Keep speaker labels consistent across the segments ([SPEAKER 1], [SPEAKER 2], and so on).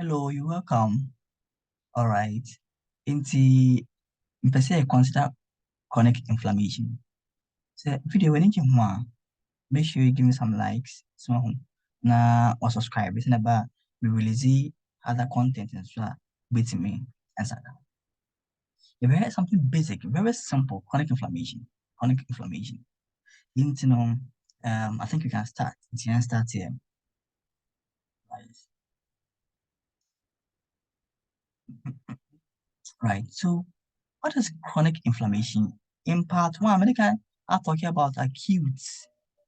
[SPEAKER 1] Hello, you're welcome. All right. Inti per se consider chronic inflammation. So video when you make sure you give me some likes. So or subscribe. It's about we release other content and so with me and so. If you had something basic, very simple, chronic inflammation. Chronic inflammation. Into I think you can start. You can start here. Right. So what is chronic inflammation? In part one, I'm talking about acute.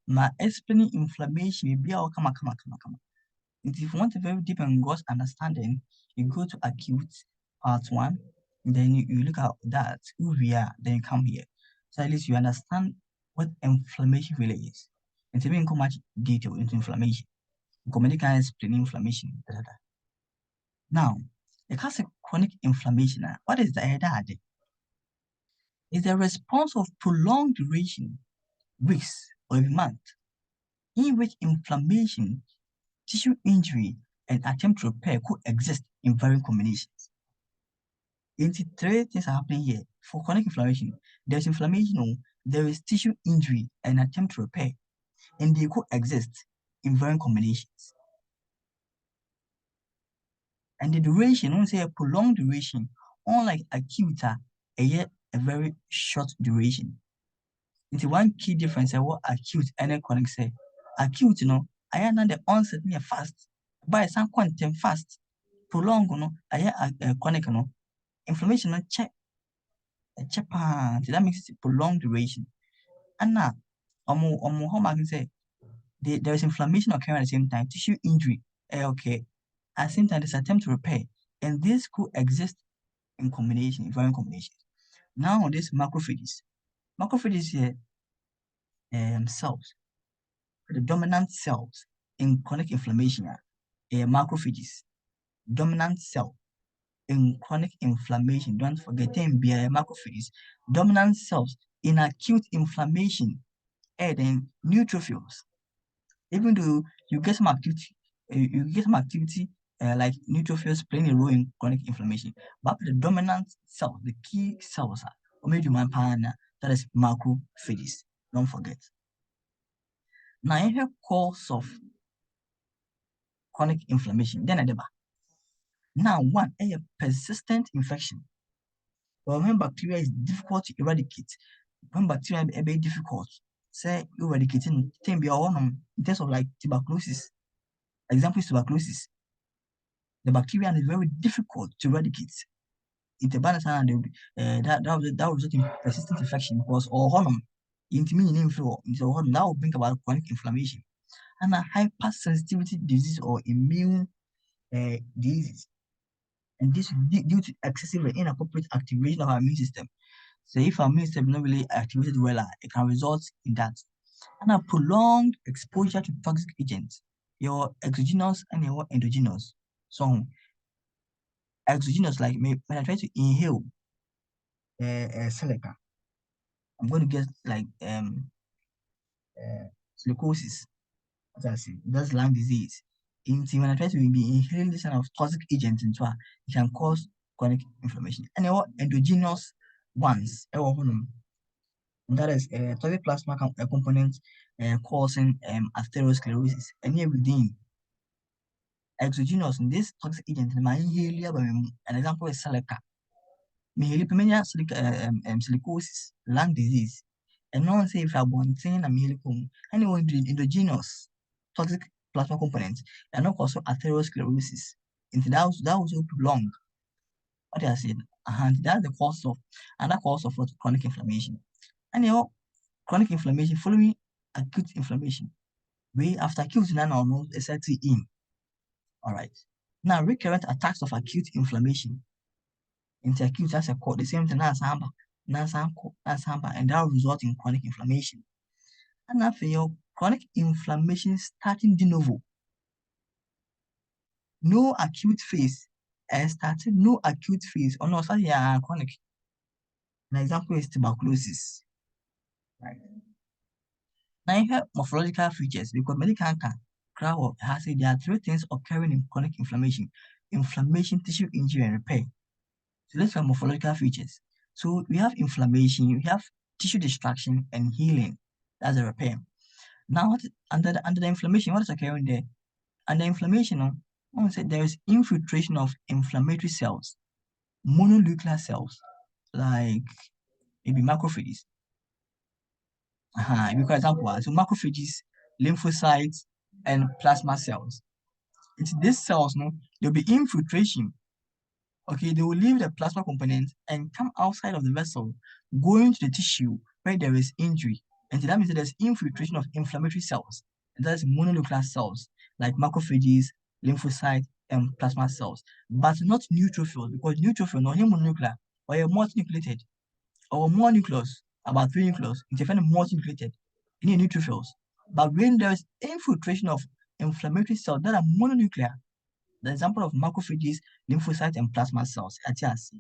[SPEAKER 1] My explaining inflammation will be all come. If you want a very deep and gross understanding, you go to acute part one, then you look at that, who we are, then you come here. So at least you understand what inflammation really is. And to go much detail into inflammation. Because can explain inflammation. Now, the classic chronic inflammation, what is the idea? Is the response of prolonged duration, weeks or a month, in which inflammation, tissue injury, and attempt to repair coexist in varying combinations. Three things are happening here. For chronic inflammation, there's inflammation, there is tissue injury and attempt to repair, and they coexist in varying combinations. And the duration, I want to say a prolonged duration, unlike acute, a very short duration. It's one key difference what acute and chronic say. Acute, I am the onset near fast. By some quantum fast. Prolong, I chronic, inflammation, check, that makes it prolonged duration. And now, how I can say, there is inflammation occurring at the same time, tissue injury, okay. At the same time, there's attempt to repair, and this could exist in combination, in varying combinations. Now, this macrophages. Macrophages here, cells. The dominant cells in chronic inflammation are macrophages. Dominant cell in chronic inflammation, don't forget them, be macrophages. Dominant cells in acute inflammation, and then neutrophils. Even though you get some activity, like neutrophils playing a role in chronic inflammation, but the dominant cell, the key cells are, that is macrophages. Don't forget. Now, in the course of chronic inflammation, then now one a persistent infection. But when bacteria is difficult to eradicate, when bacteria is very difficult, say eradicating can be in terms of like tuberculosis. Example is tuberculosis. The bacteria is very difficult to eradicate. In the balance and that will result in persistent infection because or honum intimate inflow into honum that will bring about chronic inflammation and a hypersensitivity disease or immune disease. And this is due to excessive and inappropriate activation of our immune system. So if our immune system is not really activated well, it can result in that. And a prolonged exposure to toxic agents, your exogenous and your endogenous. So exogenous, like when I try to inhale silica, I'm going to get like silicosis. As I say, that's lung disease. When I try to be inhaling this kind of toxic agent into it can cause chronic inflammation. And your endogenous ones, and that is toxic plasma component causing atherosclerosis. And here within exogenous, this toxic agent, an example is silica. Mihilipimania silicosis, lung disease. And no one say if I want saying a mihilicum, anyone endogenous toxic plasma components, and also atherosclerosis. Into that was so prolonged. What I said, and that's the cause of another cause of what chronic inflammation. And chronic inflammation following acute inflammation. Way after acute now almost exactly in. All right. Now recurrent attacks of acute inflammation. Into acute as a cause, the same thing as hamba, and that will result in chronic inflammation. And after your chronic inflammation starting de novo. No acute phase. Started no acute phase or no starting chronic. An example is tuberculosis. Right. Now you have morphological features because medical crowd has said there are three things occurring in chronic inflammation. inflammation, tissue injury, and repair. So let's look at morphological features. So we have inflammation, we have tissue destruction, and healing. That's the repair. Now, under the inflammation, what is occurring there? Under inflammation, I want to say there is infiltration of inflammatory cells, mononuclear cells, like maybe macrophages. For example, so macrophages, lymphocytes, and plasma cells. It's these cells, no, there'll be infiltration. Okay, they will leave the plasma component and come outside of the vessel, going to the tissue where there is injury. And so that means that there's infiltration of inflammatory cells. And that's mononuclear cells like macrophages, lymphocytes, and plasma cells. But not neutrophils, because neutrophil no mononuclear or a multinucleated or more nucleus, about 3 nucleus, it's a multinucleated in neutrophils. But when there is infiltration of inflammatory cells that are mononuclear, the example of macrophages, lymphocytes, and plasma cells, ATRC.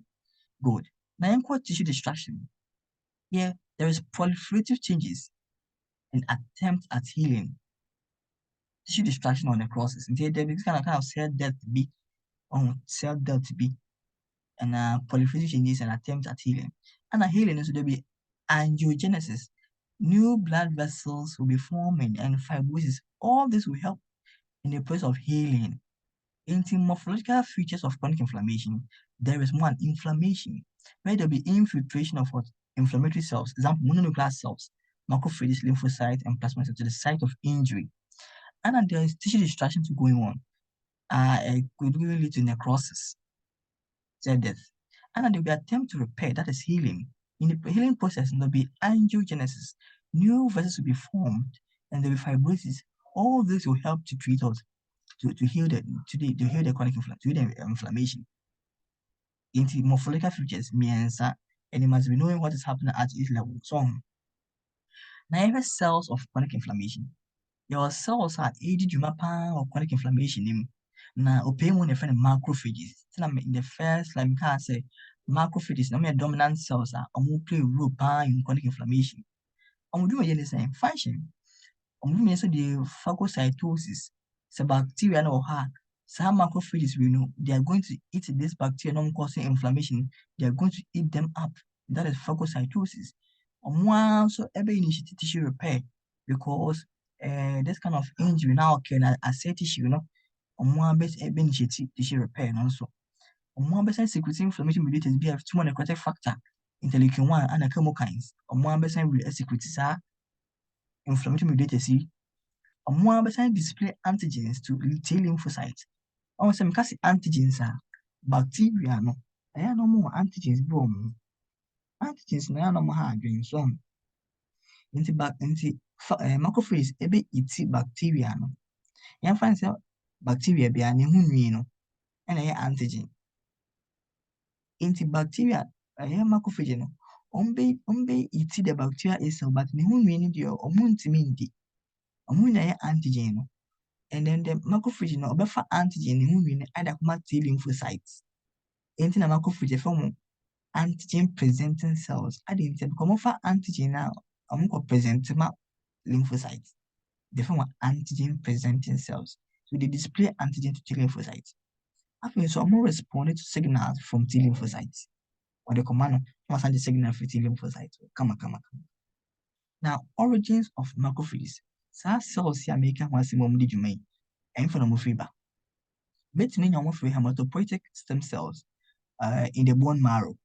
[SPEAKER 1] Good. Now, in tissue destruction, here there is proliferative changes and attempt at healing. Tissue destruction or necrosis. There is kind of cell death be on cell death be and proliferative changes and attempt at healing. And a healing is to be angiogenesis. New blood vessels will be forming and fibrosis. All this will help in the process of healing. In the morphological features of chronic inflammation, there is one inflammation, where there will be infiltration of what? Inflammatory cells, example, mononuclear cells, macrophages, lymphocytes, and plasma cells to the site of injury. And then there is tissue destruction going on. It could really lead to necrosis, cell death. And then there will be attempt to repair, that is healing. In the healing process, there will be angiogenesis. New vessels will be formed, and there will be fibrosis. All this will help to treat us to heal the chronic inflammation. Into morphological features mmiɛnsa, and you must be knowing what is happening at each level. So now every cells of chronic inflammation. Your cells are age dwuma of chronic inflammation nim. Na opay mu na friend macrophages. In the first, like we can say, macrophages na dominant cells are play a role in chronic inflammation. Do the same function. Also the phagocytosis. It's a bacteria no ha. Some macrophages we know they are going to eat this bacteria non causing inflammation. They are going to eat them up. That is phagocytosis. Also every initiate tissue repair because this kind of injury now can assert tissue, you know. Best initiate tissue repair and also. Best secreting inflammation mediators be have two necrotic factor interleukin 1 and chemokines. Best secretes inflammatory mediators best display antigens to T lymphocytes. Some kasi antigens are bacteria no. No more antigens bro. Antigens na no more ha adwen so. Nti macrophage ebe iti bacteria no. Yan find say bacteria bia ne ho nwi no na antigen. Nti bacteria macrophage no ombe iti the bacteria itself but ne ho nwi ni de omuntimi ndi. Na antigen no. And then the macrophage no obefa antigen ne ho nwi ne ada kuma T lymphocytes. Nti na macrophage form antigen presenting cells. Adi nti because for antigen now present lymphocytes. They form antigen presenting cells. So they display antigen to T lymphocytes. After so more responded to signals from T lymphocytes. Or the command must send the signal for T lymphocytes. Come. Now, origins of macrophages. Cells here make a maximum digimay. And for the fiber. Between your hematopoietic stem cells in the bone marrow.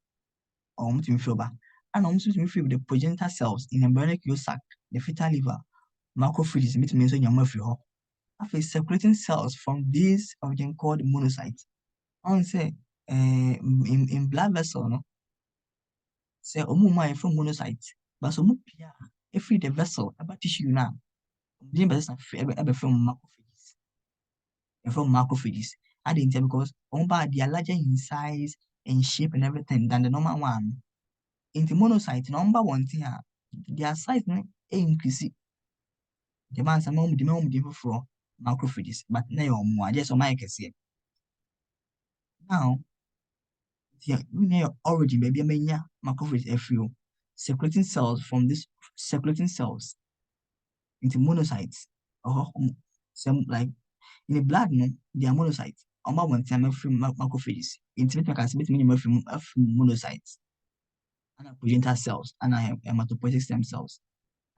[SPEAKER 1] Or fiber. And also the progenitor cells in the embryonic yolk sac, the fetal liver, macrophages, means in your mouth. After circulating cells from these origin called monocytes. I say in blood vessel, no? Say from monocytes, but so if the vessel about tissue now, the from macrophages. From macrophages. I didn't tell because they are larger in size and shape and everything than the normal one. In the monocyte, number one thing, their size increase. The man some the mom for macrophages, but now more just on my case. Now, the origin maybe a macrophage FU secreting cells from this circulating cells into monocytes. Some like in the blood, no, they are monocytes. one time free macrophages. Intimate can submit minimum free monocytes and progenitor cells and hematopoietic stem cells.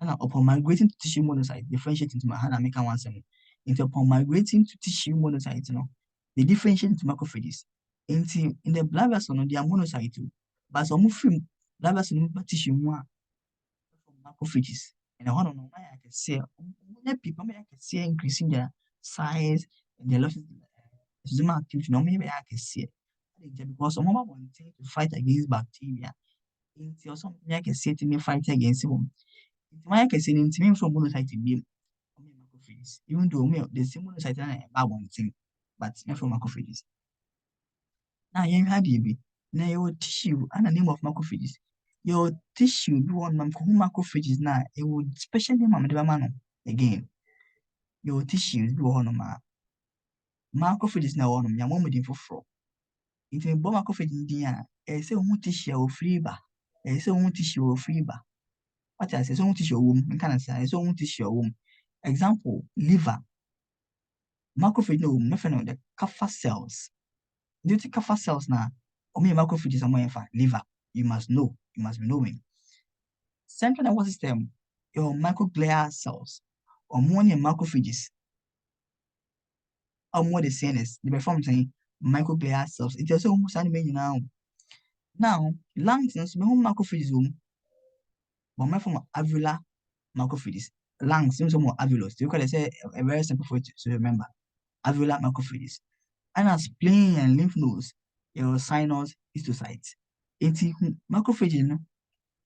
[SPEAKER 1] And upon migrating to tissue monocytes, differentiate into my hand and make one sem. Into upon migrating to tissue monocytes, they differentiate into macrophages. In the blood vessel, they are monocytes too. But some free blood vessel tissue more macrophages. And I want to know why I can say people I can see increasing their size and their loss of activity. No, maybe I can see it. Because some want to fight against bacteria. Or something I can see to me fight against them. Why I can say in from monocyte to be macrophages, even though the same monocyte and about one thing, but not from macrophages. Now, you had be now your tissue and the name of macrophages. Your tissue do one macrophages now, it would special name of the man again. Your tissue do one macrophages now on your mom within for fraud. If you bomb macrophage in the air, say one tissue or fiber, say one tissue or fiber. What I say, so tissue womb, and can I say, so tissue womb. Example, liver. Macrophage no nothing on the kappa cells. Do you think kappa cells now? Or me macrophages are more for liver. You must know, you must be knowing. Central nervous system, your microglia cells, or more than macrophages, or more the CNS, they perform saying microglia cells. It also almost animated now. Now, lungs and small macrophages, but my from alveolar macrophages. Lungs, some more alveolus. You can say a very simple for to remember. Alveolar macrophages. And as spleen and lymph nodes, your sinus, histiocytes. Macrophages,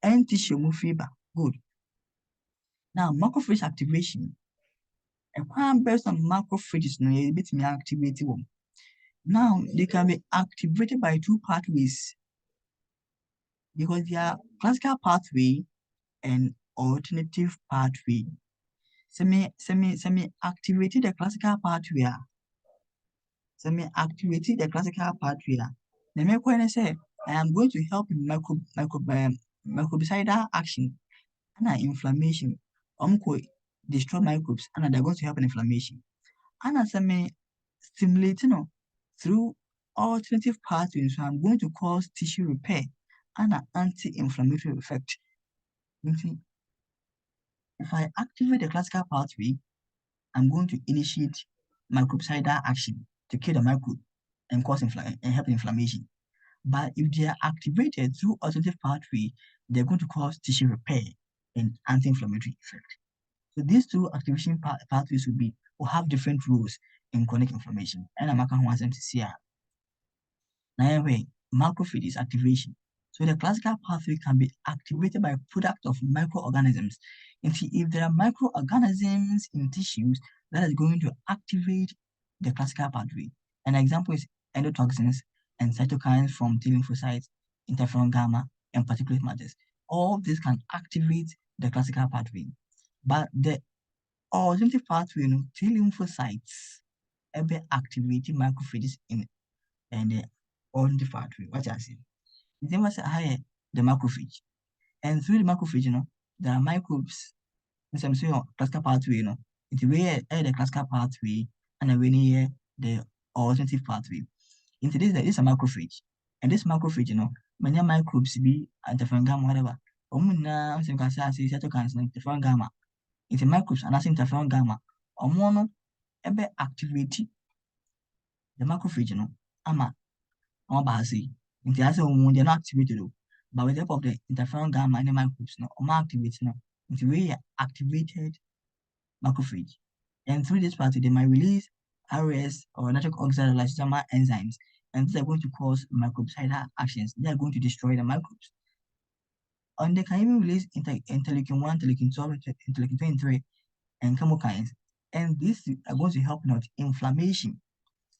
[SPEAKER 1] and tissue fiber. Good. Now, macrophage activation. A plan based on macrophages, a bit me activated one. Now, they can be activated by two pathways because they are classical pathway and alternative pathway. Semi activated the classical pathway. Semi-activated the classical pathway. The make say I am going to help in microbicidal action and inflammation. Destroy microbes and they're going to help in inflammation. And semi stimulating through alternative pathways, so I'm going to cause tissue repair and an anti-inflammatory effect. If I activate the classical pathway, I'm going to initiate microbicidal action to kill the microbe and cause and help inflammation. But if they are activated through alternative pathway, they're going to cause tissue repair and anti-inflammatory effect. So these two activation pathways will have different roles in chronic inflammation. And I'm going to see now anyway, macrophages activation. So the classical pathway can be activated by product of microorganisms. If there are microorganisms in tissues, that is going to activate the classical pathway. An example is endotoxins and cytokines from T lymphocytes, interferon gamma, and particulate matters. All this can activate the classical pathway. But the alternative pathway, T lymphocytes, ever activating macrophages in the alternative pathway. What I say? They must hire the macrophage. And through the macrophage, there are microbes. And some say classical pathway, it's where the classical pathway and then the alternative pathway. Into this, there is a macrophage. And this macrophage, many microbes be interferon gamma, whatever. Omuna, some can say cytokines, interferon gamma. It's a microbes and as interferon gamma. Omono, ebe activate the macrophage, ama, basi. Into as they're not activated, but with the help of the interferon gamma and the microbes, activate, into way activated macrophage. And through this pathway, they might release RS or nitric oxide lysosomal enzymes, and these are going to cause microbicidal actions. They are going to destroy the microbes. And they can even release interleukin 1, interleukin 12, interleukin 23, and chemokines. And these are going to help inflammation.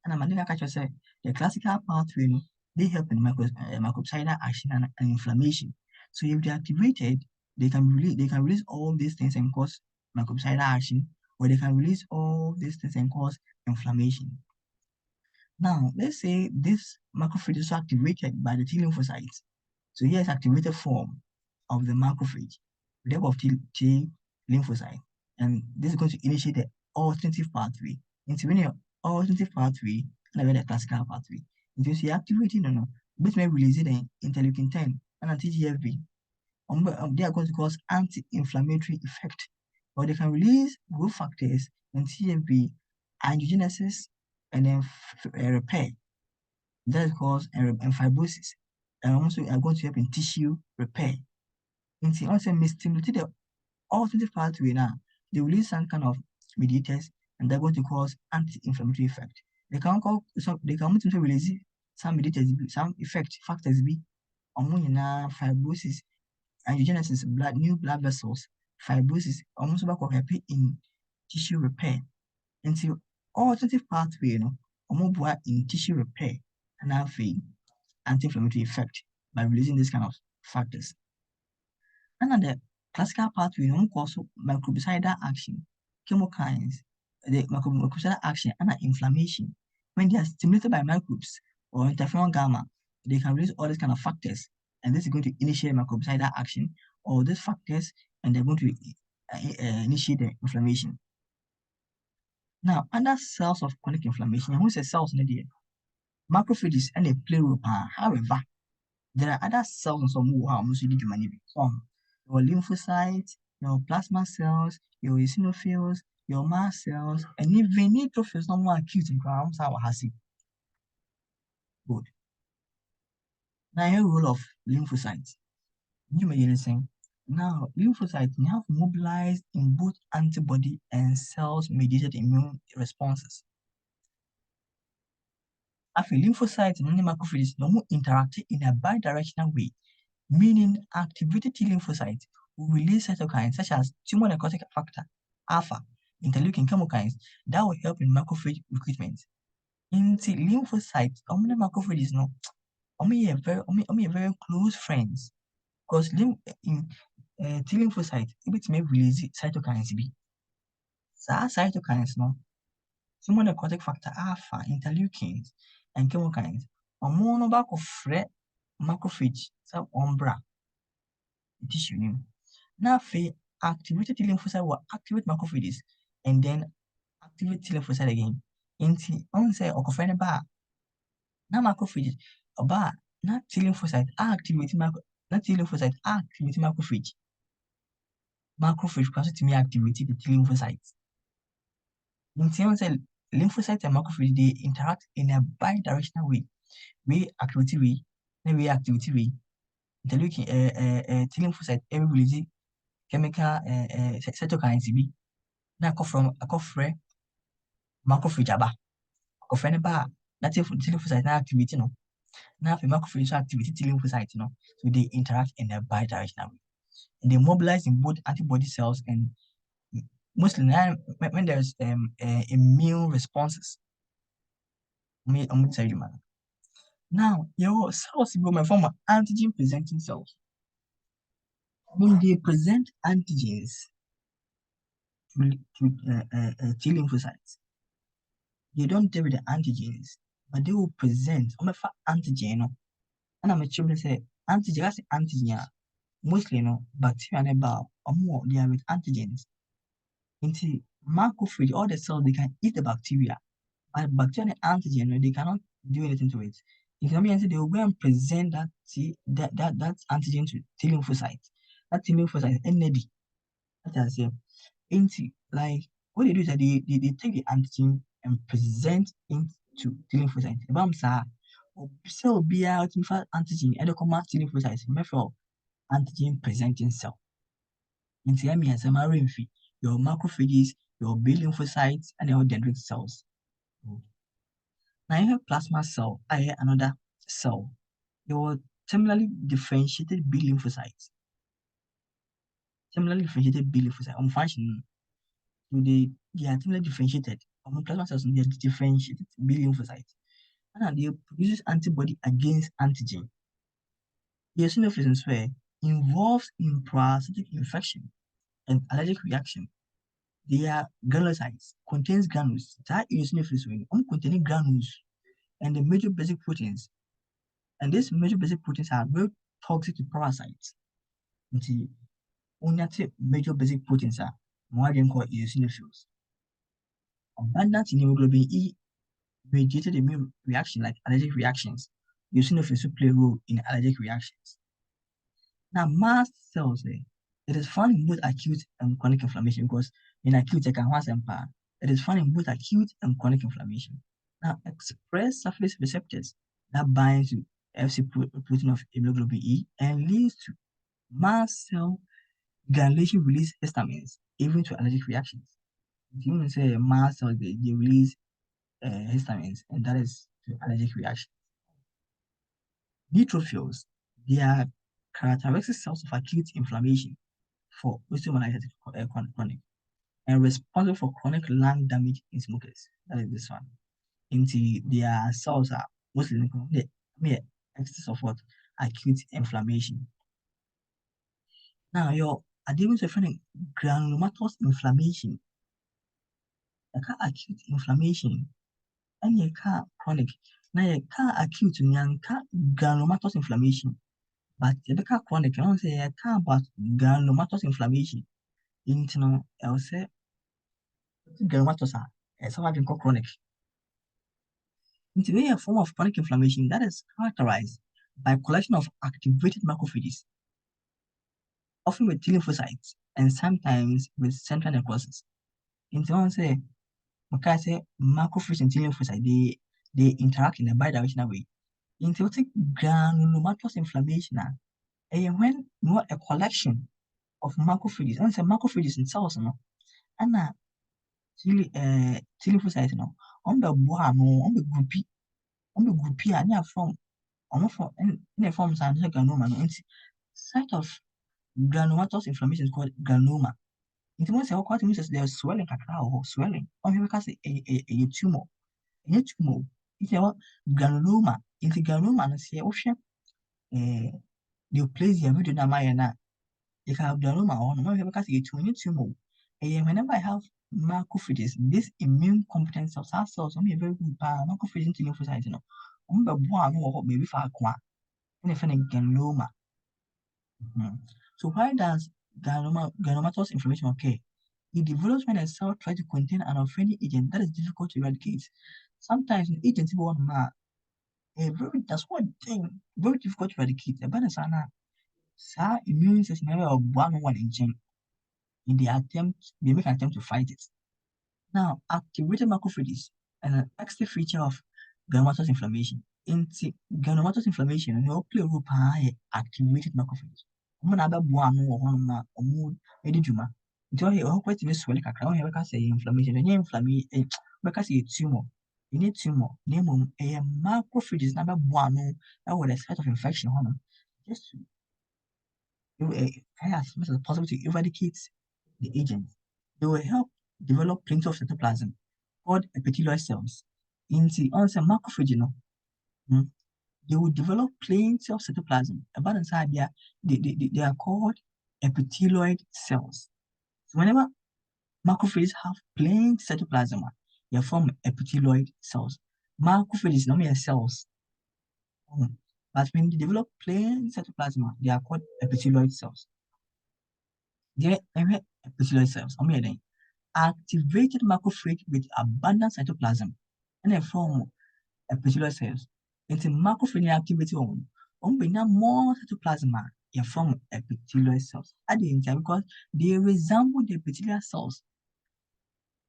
[SPEAKER 1] And I'm going to say the classical pathway, they help in microbicidal action and inflammation. So if they're activated, they can release all these things and cause microbicidal action, or they can release all these things and cause inflammation. Now, let's say this macrophage is activated by the T lymphocytes. So here's activated form of the macrophage, the help of T lymphocyte, and this is going to initiate the alternative pathway. Into when your alternative pathway and the classical pathway. It is activating which may release the interleukin 10 and TGFB. They are going to cause anti-inflammatory effect, or they can release growth factors and TMP, angiogenesis, and then repair. That is cause and fibrosis, and also are going to help in tissue repair. And also stimulate the alternative pathway now. They release some kind of mediators, and they're going to cause anti-inflammatory effect. They can also release some mediators, some effect factors be fibrosis, angiogenesis, new blood vessels, fibrosis, almost back happy in tissue repair. Until alternative pathway, in tissue repair and have anti-inflammatory effect by releasing this kind of factors. And the classical pathway, also microbicidal action, chemokines, the microbicidal action and inflammation. When they are stimulated by microbes or interferon gamma, they can release all these kind of factors, and this is going to initiate microbicidal action or these factors, and they're going to initiate the inflammation. Now, other cells of chronic inflammation, who says cells in the macrophages and they play role. However, there are other cells in some who are also do some your lymphocytes, your plasma cells, your eosinophils, your mast cells, and even neutrophils, no more acute in crowns. How has it? Good. Now, your role of lymphocytes. You may listen. Now, lymphocytes have mobilized in both antibody and cells-mediated immune responses. After lymphocytes and macrophages interact in a bidirectional way, meaning activated T lymphocytes will release cytokines such as tumor necrotic factor, alpha, interleukin chemokines that will help in macrophage recruitment. In the lymphocytes, macrophages are very close friends because T lymphocyte may release cytokines be. Cytokines tumor necrotic factor, alpha, interleukins, and chemokines. No back of macrophage, some umbra tissue. Now, activated T lymphocyte will activate macrophages and then activate T lymphocyte again. On say okofene ba na macrophages ba na T lymphocyte activate macrophage. Macrophage can to me activate the T lymphocytes. On say lymphocytes and macrophage they interact in a bidirectional way. We activity way, then we activity way. Interleukin T lymphocyte every release chemical cytokines be na akɔfrɛ macrophage aba akɔfrɛ ne ba na T lymphocyte na activity no na afei macrophage so activity T lymphocyte no, so they interact in a bidirectional way and they mobilize in both antibody cells and mostly when there's immune responses. Now your cells go my form antigen presenting cells. When they present antigens to T lymphocytes, they don't deal with the antigens, but they will present antigen. And I'm sure say antigen, mostly bacteria and they are with antigens. Into macrophage, all the cells they can eat the bacteria, but bacteria and antigen they cannot do anything to it. If you mean they will go and present that antigen to T lymphocytes. That T lymphocyte NAD. That I say, into like what they do is that they take the antigen and present into T lymphocytes. About cell be out antigen and the command T lymphocytes method antigen presenting cell. Into your macrophages, your B lymphocytes, and your dendritic cells. Now you have plasma cell, another cell. Your terminally differentiated B lymphocytes. Terminally differentiated B lymphocytes function. So they are terminally differentiated. Plasma cells they are differentiated B lymphocytes. And they produce antibody against antigen. The eosinophils involves in parasitic infection and allergic reaction. They are granulocytes, contains granules. That eosinophils containing granules and the major basic proteins. And these major basic proteins are very toxic to parasites. The only major basic proteins are more than called eosinophils. Abundant in hemoglobin E mediated immune reaction like allergic reactions. Eosinophils play a role in allergic reactions. Now, mast cells, it is found in both acute and chronic inflammation because in acute, it is found in both acute and chronic inflammation. Now, express surface receptors that bind to FC protein of hemoglobin E and leads to mast cell granulation release histamines, even to allergic reactions. If you want to say mast cells, they release histamines, and that is to allergic reactions. Neutrophils, they are characteristic cells of acute inflammation for osteomyelitis chronic and responsible for chronic lung damage in smokers. That is this one. Into their cells are mostly the excess of what? Acute inflammation. Now, your adherence to finding granulomatous inflammation, acute inflammation, and you chronic. Now, you acute and granulomatous inflammation. But the chronic, I want to say about granulomatous inflammation. Into I'll say granulomatous are something called chronic. It's a form of chronic inflammation that is characterized by a collection of activated macrophages, often with T lymphocytes and sometimes with central necrosis. Into I want to say, okay, I say macrophage and T lymphocyte they interact in a bidirectional way. Into granulomatous inflammation, and when you want a collection of macrophages, and say macrophages in cells, no, and T lymphocytes, no, on the boa, no, on the groupie, and yeah, from in a form of granuloma, no, site of granulomatous inflammation is called granuloma. Nti mo sɛ wokɔ ate mo sɛ there's swelling kakra wɔ hɔ, swelling. Ɔhwɛ bɛka sɛ ɛyɛ tumor. Ɛnyɛ tumor. Nti ɛwɔ granuloma. Nti granuloma no sɛ wohwɛ neoplasia video na mayɛ no a, yɛka granuloma wɔ hɔ no, ɔhwɛ bɛka sɛ ɛyɛ tumor. Ɛnyɛ tumor. Ɛyɛ whenever I have macrophages, this immune competent cells, our cells, ɔmo yɛ very good paa. Macrophages nti lymphocytes no, ɔmo bɛboa ano wɔ hɔ baabi faako a, ɛna ɛfɛ no granuloma. So why does granulomatous inflammation occur? It develops when a cell tries to contain an offending agent that is difficult to eradicate. Sometimes an agent that's one thing very difficult to eradicate. A better sana immune system of one in chain in the attempt they make an attempt to fight it. Now, activated macrophages an active feature of granulomatous inflammation. In granulomatous inflammation, they all play a role by activated macrophages. Ɔmo na abɛboa ano wɔ hɔnom a ɔmo edi dwuma. Nti ɔhɔ kwatumi swelling kakra, ɔhɔ bɛka sɛ ɛyɛ inflammation, ɛnyɛ inflammation, bɛka sɛ ɛyɛ tumor. Ɛnyɛ tumor, na mmom ɛyɛ macrophages na abɛboa ano ɛwɔ the site of infection hɔnom. Just to try as much as possible to eradicate the agent. They will help develop plenty of cytoplasm called epithelial cells. Nti ɔnsɛ macrophage no, they will develop plenty of cytoplasm. About inside there, they are called epithelioid cells. So whenever macrophages have plenty cytoplasm, they form epithelioid cells. Macrophages normally are cells. But when they develop plenty cytoplasm, they are called epithelioid cells. They are epithelioid cells. Activated macrophage with abundant cytoplasm and they form epithelial cells. Into macrophage activity on more cytoplasm, they form epithelial cells. Because they resemble the epithelial cells.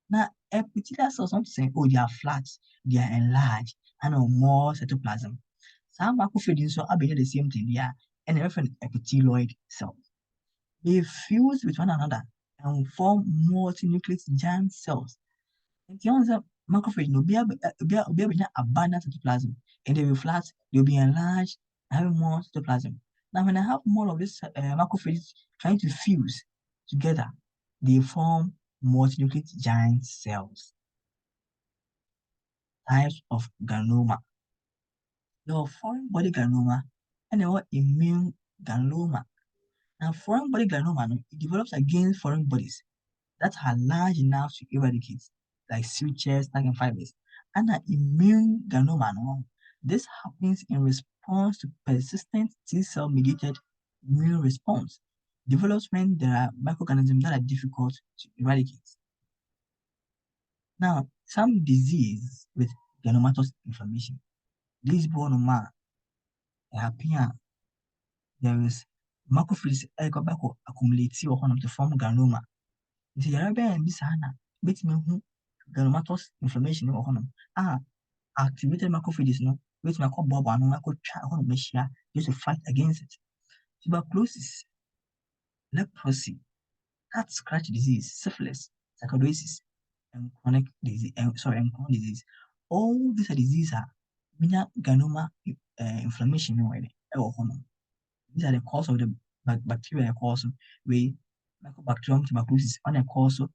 [SPEAKER 1] Now, epithelial cells don't say, oh, they are flat, they are enlarged, and more cytoplasm. Some macrophages so are the same thing, they are and different epithelioid cells. They fuse with one another and form multinucleate giant cells. And the answer macrophage will be abundant cytoplasm, and they will flat, they'll be enlarged, and have more cytoplasm. Now, when I have more of this macrophages trying to fuse together, they form multinucleate giant cells. Types of granuloma. There are foreign body granuloma and there are immune granuloma. Now, foreign body granuloma it develops against foreign bodies that are large enough to eradicate, like sutures, tag and fibers. And an immune granuloma, this happens in response to persistent T-cell mediated immune response. Develops when there are microorganisms that are difficult to eradicate. Now, some disease with granulomatous inflammation. This one happen there is macrophages accumulate to form granuloma. Nti yare bɛn bi saa na betumi hu granulomatous inflammation wɔ hɔnom a activated macrophages no betumi akɔboaboa ano akɔtwa hɔnom ahyia just to fight against it. Tuberculosis, leprosy, cat scratch disease, syphilis, sarcoidosis, and chronic disease, and chronic disease. All these are diseases are granuloma inflammation ɛwɔ hɔnom. These are the cause of the bacteria cause we Mycobacterium tuberculosis on a cause of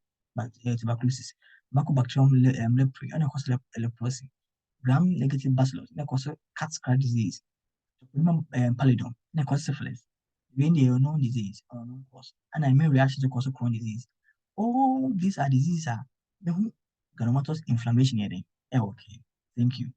[SPEAKER 1] tuberculosis. Mycobacterium leprae on a cause of leprosy. Gram-negative bacillus on a cause of cat scratch disease. Pallidum on a cause syphilis. When they are known disease or known cause, and immune reaction to cause of chronic disease. All these are diseases are granulomatous inflammation. Okay, thank you.